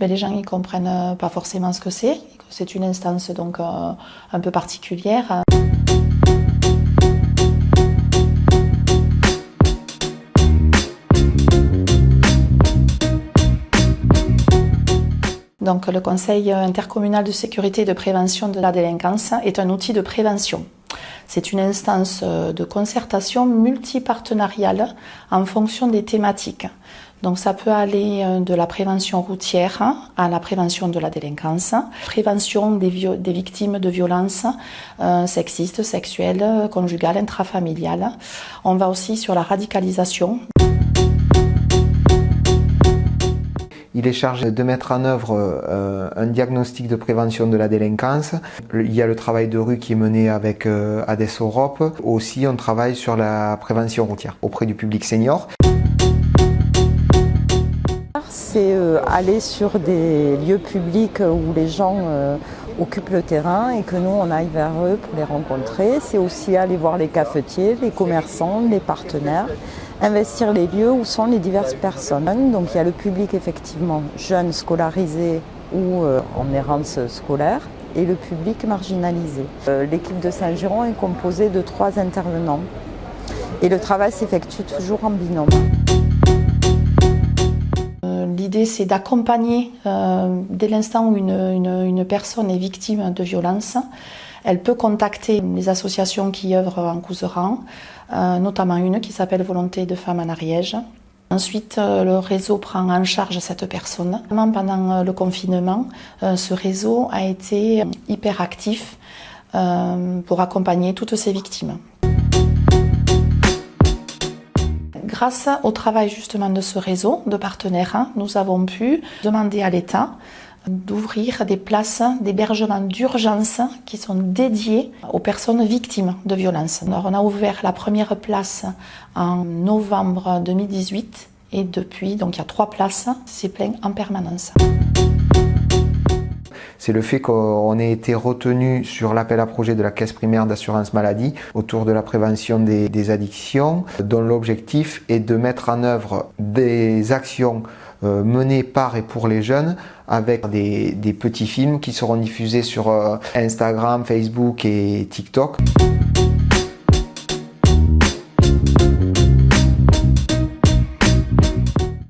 mais les gens ne comprennent pas forcément ce que c'est. C'est une instance donc un peu particulière. Donc, le Conseil intercommunal de sécurité et de prévention de la délinquance est un outil de prévention. C'est une instance de concertation multipartenariale en fonction des thématiques. Donc ça peut aller de la prévention routière à la prévention de la délinquance, prévention des victimes de violences sexistes, sexuelles, conjugales, intrafamiliales. On va aussi sur la radicalisation. Il est chargé de mettre en œuvre un diagnostic de prévention de la délinquance. Il y a le travail de rue qui est mené avec ADES Europe. Aussi, on travaille sur la prévention routière auprès du public senior. C'est aller sur des lieux publics où les gens occupent le terrain et que nous on aille vers eux pour les rencontrer. C'est aussi aller voir les cafetiers, les commerçants, les partenaires, investir les lieux où sont les diverses personnes. Donc il y a le public effectivement jeune, scolarisé ou en errance scolaire et le public marginalisé. L'équipe de Saint-Giron est composée de 3 intervenants et le travail s'effectue toujours en binôme. L'idée, c'est d'accompagner dès l'instant où une personne est victime de violence. Elle peut contacter les associations qui œuvrent en Couserans, notamment une qui s'appelle Volonté de Femmes en Ariège. Ensuite, le réseau prend en charge cette personne. Pendant le confinement, ce réseau a été hyper actif pour accompagner toutes ces victimes. Grâce au travail justement de ce réseau de partenaires, nous avons pu demander à l'État d'ouvrir des places d'hébergement d'urgence qui sont dédiées aux personnes victimes de violences. Alors, on a ouvert la première place en novembre 2018 et depuis, donc il y a 3 places, c'est plein en permanence. C'est le fait qu'on ait été retenu sur l'appel à projet de la Caisse primaire d'assurance maladie autour de la prévention des addictions, dont l'objectif est de mettre en œuvre des actions menées par et pour les jeunes avec des petits films qui seront diffusés sur Instagram, Facebook et TikTok.